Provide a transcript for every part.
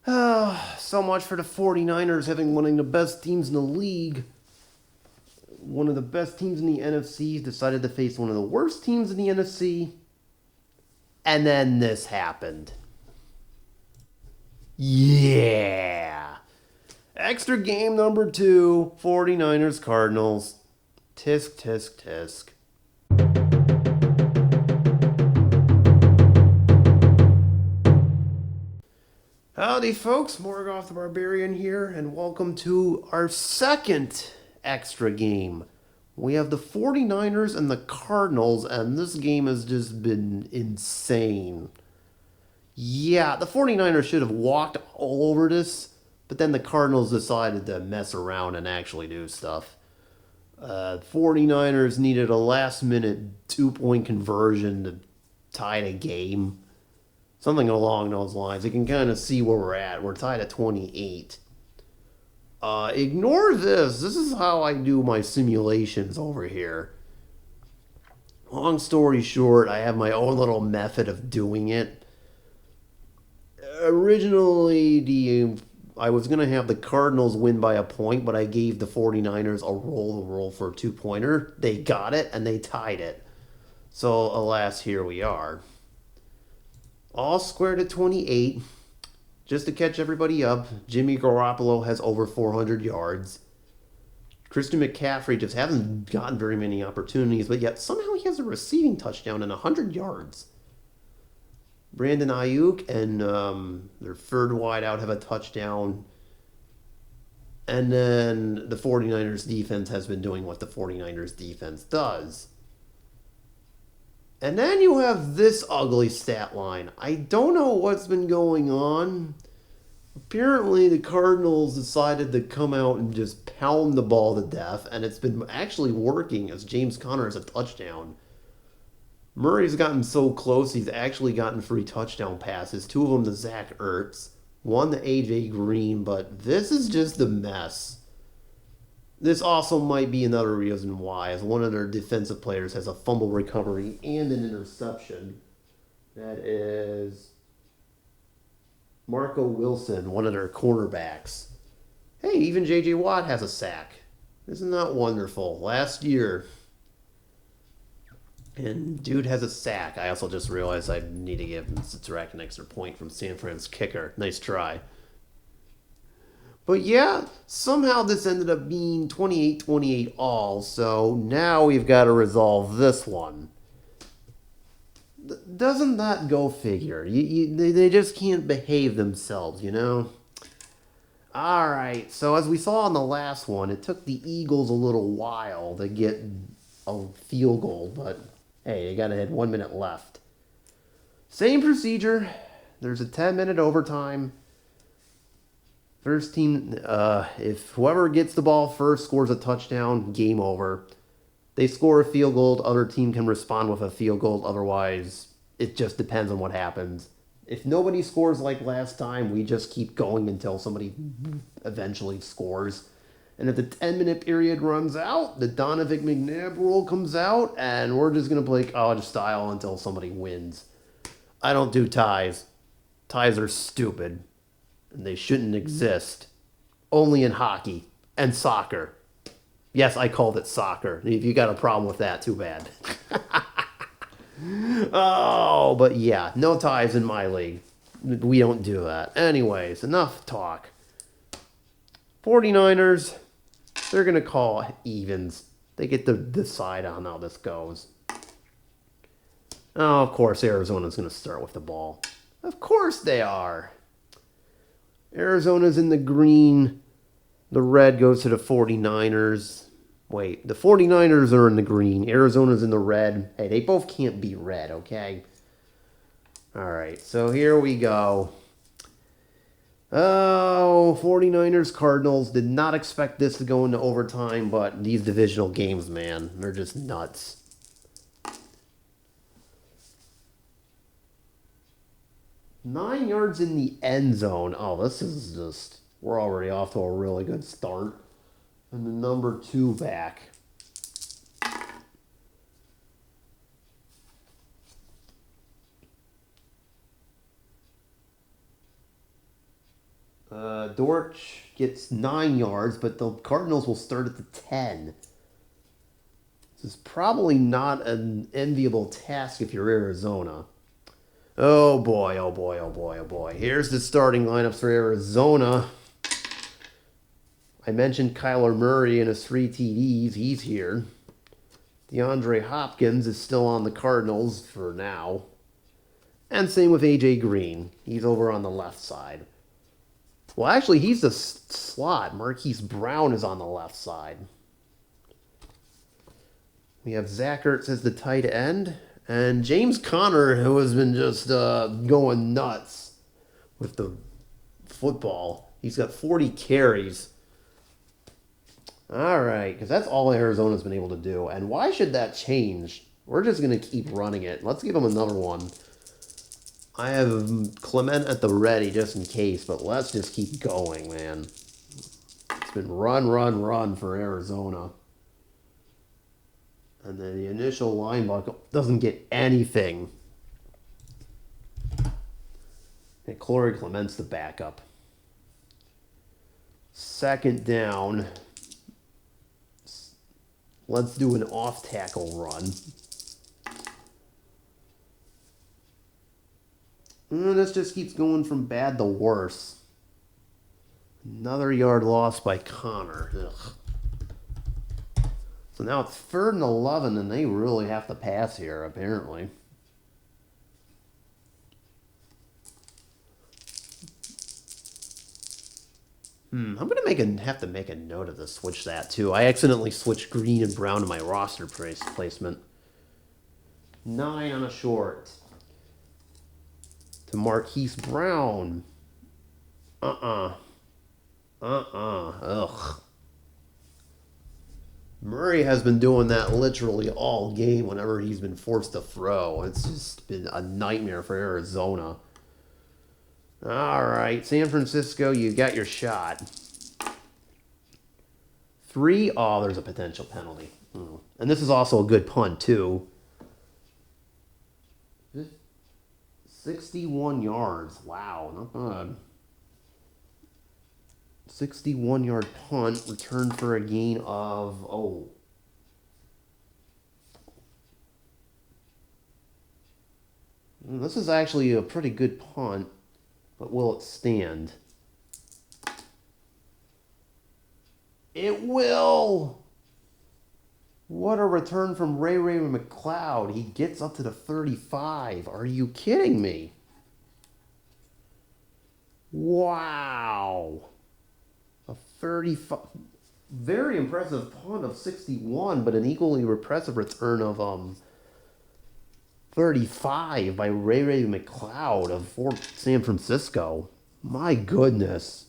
So much for the 49ers having one of the best teams in the league. One of the best teams in the NFC decided to face one of the worst teams in the NFC. And then this happened. Yeah. Extra game number 2, 49ers Cardinals. Tisk, tisk, tisk. Howdy, folks. Morgoth the Barbarian here, and welcome to our second extra game. We have the 49ers and the Cardinals, and this game has just been insane. Yeah, the 49ers should have walked all over this, but then the Cardinals decided to mess around and actually do stuff. 49ers needed a last minute 2-point conversion to tie the game. Something along those lines. You can kind of see where we're at. We're tied at 28. Ignore this. This is how I do my simulations over here. Long story short, I have my own little method of doing it. Originally, I was going to have the Cardinals win by a point, but I gave the 49ers a roll for a 2-pointer. They got it, and they tied it. So, alas, here we are. All squared at 28. Just to catch everybody up, Jimmy Garoppolo has over 400 yards. Christian McCaffrey just hasn't gotten very many opportunities, but yet somehow he has a receiving touchdown and 100 yards. Brandon Ayuk and their third wideout have a touchdown. And then the 49ers defense has been doing what the 49ers defense does. And then you have this ugly stat line. I don't know what's been going on. Apparently, the Cardinals decided to come out and just pound the ball to death, and it's been actually working as James Conner has a touchdown. Murray's gotten so close, he's actually gotten 3 touchdown passes. 2 of them to Zach Ertz, 1 to AJ Green, but this is just a mess. This also might be another reason why, as one of their defensive players has a fumble recovery and an interception. That is Marco Wilson, one of their cornerbacks. Hey, even J.J. Watt has a sack. Isn't that wonderful? Last year. And dude has a sack. I also just realized I need to give Satirak an extra point from San Fran's kicker. Nice try. But yeah, somehow this ended up being 28-28 all, so now we've got to resolve this one. Doesn't that go figure? They just can't behave themselves, you know? Alright, so as we saw in the last one, it took the Eagles a little while to get a field goal, but hey, they got to hit 1 minute left. Same procedure. There's a 10-minute overtime. First team, if whoever gets the ball first scores a touchdown, game over. They score a field goal, the other team can respond with a field goal. Otherwise, it just depends on what happens. If nobody scores like last time, we just keep going until somebody eventually scores. And if the 10-minute period runs out, the Donovan McNabb rule comes out, and we're just going to play college style until somebody wins. I don't do ties. Ties are stupid. And they shouldn't exist. Only in hockey and soccer. Yes, I called it soccer. If you got a problem with that, too bad. Oh, but yeah, no ties in my league. We don't do that. Anyways, enough talk. 49ers, they're going to call evens. They get to decide on how this goes. Oh, of course, Arizona's going to start with the ball. Of course they are. Arizona's in the green. The red goes to the 49ers. Wait, the 49ers are in the green. Arizona's in the red. Hey, they both can't be red, okay? Alright, so here we go. Oh, 49ers, Cardinals. Did not expect this to go into overtime, but these divisional games, man, they're just nuts. Nine yards in the end zone. Oh, this is just... We're already off to a really good start. And the number 2 back. Dortch gets 9 yards, but the Cardinals will start at the 10. This is probably not an enviable task if you're Arizona. Oh boy, oh boy, oh boy, oh boy. Here's the starting lineups for Arizona. I mentioned Kyler Murray and his 3 TDs. He's here. DeAndre Hopkins is still on the Cardinals for now. And same with A.J. Green. He's over on the left side. Well, actually, he's the slot. Marquise Brown is on the left side. We have Zach Ertz as the tight end. And James Conner, who has been just going nuts with the football. He's got 40 carries. All right, because that's all Arizona's been able to do. And why should that change? We're just going to keep running it. Let's give them another one. I have Clement at the ready just in case, but let's just keep going, man. It's been run, run, run for Arizona. And then the initial linebacker doesn't get anything. And Corey Clement's the backup. Second down. Let's do an off-tackle run. And this just keeps going from bad to worse. Another yard lost by Connor. Ugh. So now it's 3rd and 11, and they really have to pass here, apparently. I'm going to have to make a note of this, switch that too. I accidentally switched green and brown to my roster placement. 9 on a short. To Marquise Brown. Ugh. Murray has been doing that literally all game whenever he's been forced to throw. It's just been a nightmare for Arizona. All right, San Francisco, you got your shot. 3. Oh, there's a potential penalty. And this is also a good punt, too. 61 yards. Wow, not bad. 61-yard punt, returned for a gain of, This is actually a pretty good punt, but will it stand? It will! What a return from Ray McCloud. He gets up to the 35. Are you kidding me? Wow. A 35. Very impressive punt of 61, but an equally impressive return of 35 by Ray McCloud of San Francisco. My goodness.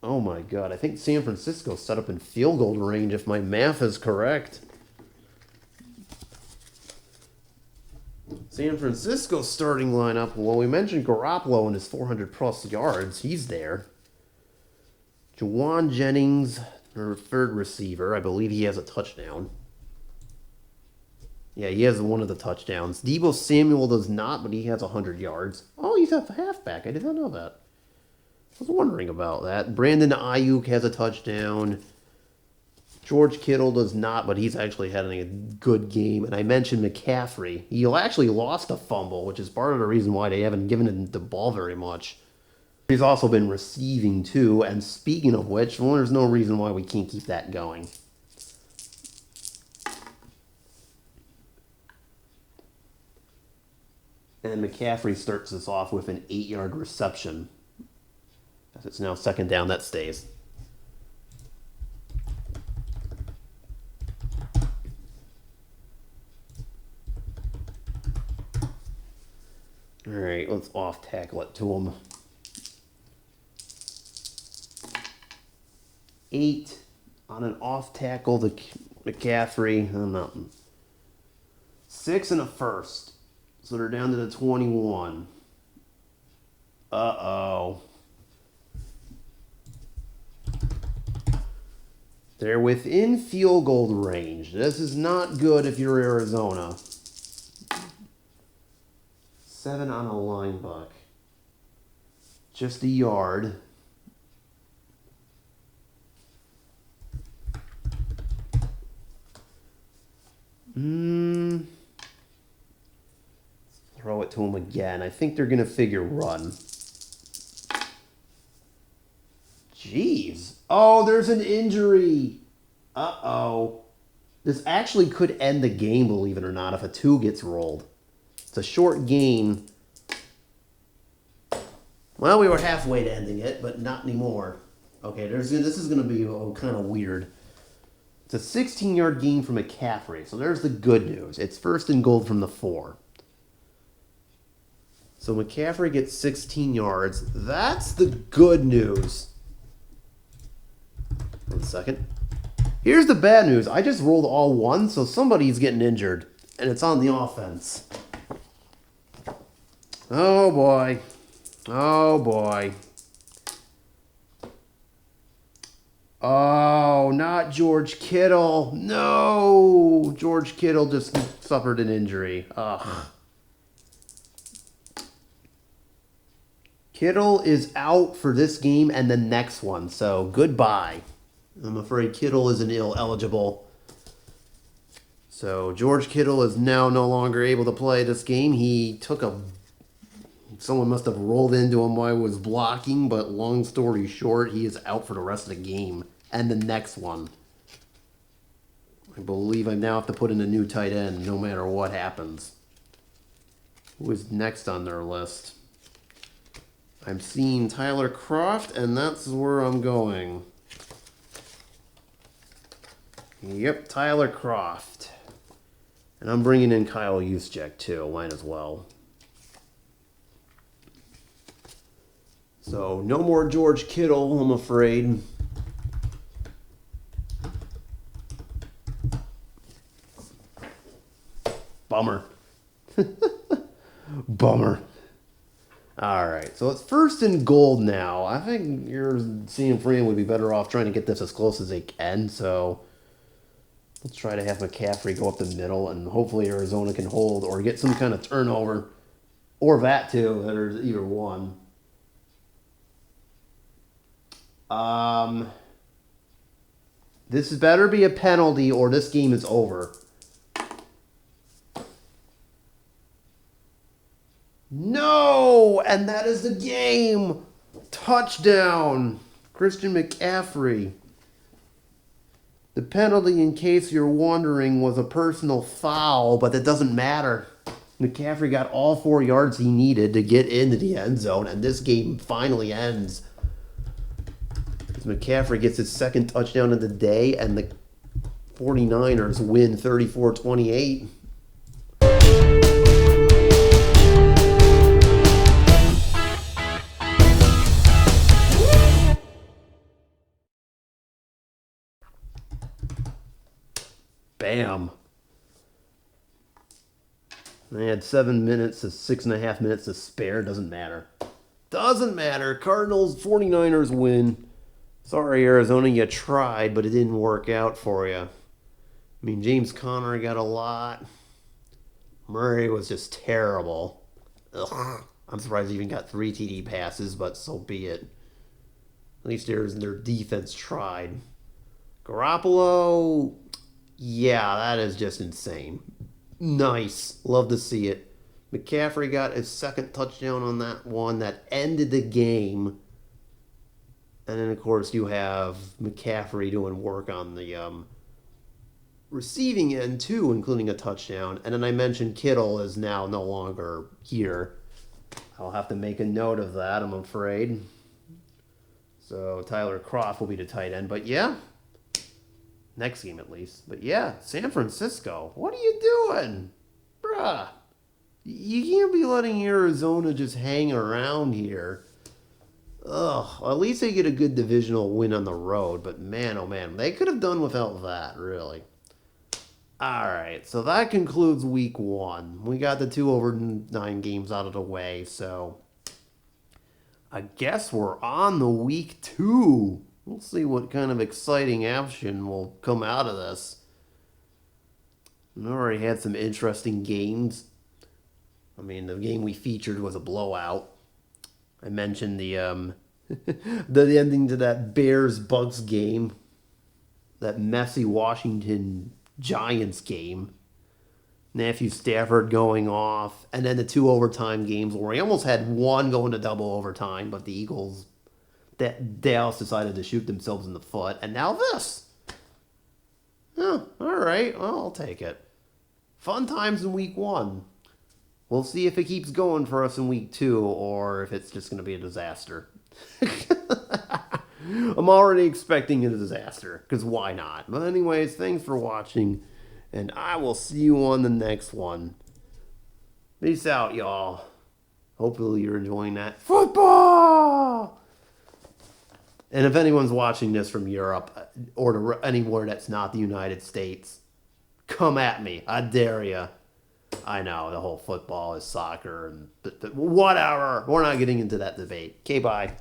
Oh my God, I think San Francisco set up in field goal range if my math is correct. San Francisco starting lineup, well, we mentioned Garoppolo and his 400-plus yards. He's there. Juwan Jennings, our 3rd receiver. I believe he has a touchdown. Yeah, he has one of the touchdowns. Deebo Samuel does not, but he has 100 yards. Oh, he's a halfback. I did not know that. I was wondering about that. Brandon Ayuk has a touchdown. George Kittle does not, but he's actually having a good game. And I mentioned McCaffrey. He actually lost a fumble, which is part of the reason why they haven't given him the ball very much. He's also been receiving, too. And speaking of which, well, there's no reason why we can't keep that going. And McCaffrey starts us off with an 8-yard reception. As it's now 2nd down, that stays. All right, let's off-tackle it to him. 8 on an off-tackle to McCaffrey. Nothing. 6 and a first. So they're down to the 21. Uh-oh. They're within field goal range. This is not good if you're Arizona. 7 on a line buck. Just a yard. Throw it to him again. I think they're going to figure run. Jeez. Oh, there's an injury. Uh-oh. This actually could end the game, believe it or not, if a 2 gets rolled. It's a short game. Well, we were halfway to ending it, but not anymore. Okay, this is going to be kind of weird. It's a 16-yard gain from McCaffrey. So there's the good news. It's 1st and goal from the 4. So McCaffrey gets 16 yards. That's the good news. 1 second. Here's the bad news. I just rolled all 1, so somebody's getting injured. And it's on the offense. Oh, boy. Oh, boy. Oh, not George Kittle. No. George Kittle just suffered an injury. Ugh. Kittle is out for this game and the next one, so goodbye. I'm afraid Kittle isn't eligible. So George Kittle is now no longer able to play this game. He took someone must have rolled into him while he was blocking, but long story short, he is out for the rest of the game and the next one. I believe I now have to put in a new tight end no matter what happens. Who is next on their list? I'm seeing Tyler Kroft, and that's where I'm going. Yep, Tyler Kroft. And I'm bringing in Kyle Juszczyk, too. Might as well. So, no more George Kittle, I'm afraid. Bummer. Bummer. All right, so it's 1st and goal now. I think your San Fran would be better off trying to get this as close as they can, so let's try to have McCaffrey go up the middle, and hopefully Arizona can hold or get some kind of turnover, or that too, or either one. This better be a penalty or this game is over. No! And that is the game! Touchdown! Christian McCaffrey. The penalty, in case you're wondering, was a personal foul, but that doesn't matter. McCaffrey got all 4 yards he needed to get into the end zone, and this game finally ends. As McCaffrey gets his 2nd touchdown of the day, and the 49ers win 34-28. Bam. They had 7 minutes to 6.5 minutes to spare. Doesn't matter. Doesn't matter. Cardinals, 49ers win. Sorry, Arizona, you tried, but it didn't work out for you. I mean, James Conner got a lot. Murray was just terrible. Ugh. I'm surprised he even got 3 TD passes, but so be it. At least their defense tried. Garoppolo, yeah, that is just insane. Nice. Love to see it. McCaffrey got his 2nd touchdown on that one that ended the game. And then, of course, you have McCaffrey doing work on the receiving end, too, including a touchdown. And then I mentioned Kittle is now no longer here. I'll have to make a note of that, I'm afraid. So Tyler Kroft will be the tight end. But, yeah. Next game, at least. But, yeah, San Francisco. What are you doing? Bruh. You can't be letting Arizona just hang around here. Ugh. At least they get a good divisional win on the road. But, man, oh, man. They could have done without that, really. All right. So that concludes week 1. We got the 2 overtime games out of the way. So I guess we're on the week 2. We'll see what kind of exciting action will come out of this. We already had some interesting games. I mean, the game we featured was a blowout. I mentioned the the ending to that Bears Bucks game, that messy Washington Giants game. Matthew Stafford going off, and then the two overtime games where he almost had one going to double overtime, but the Eagles, that Dallas decided to shoot themselves in the foot, and now this. Oh, all right, well, I'll take it. Fun times in week one. We'll see if it keeps going for us in week two, or if it's just going to be a disaster. I'm already expecting a disaster, because why not? But anyways, thanks for watching, and I will see you on the next one. Peace out, y'all. Hopefully you're enjoying that football! And if anyone's watching this from Europe, or anywhere that's not the United States, come at me. I dare you. I know, the whole football is soccer, and but whatever. We're not getting into that debate. Okay, bye.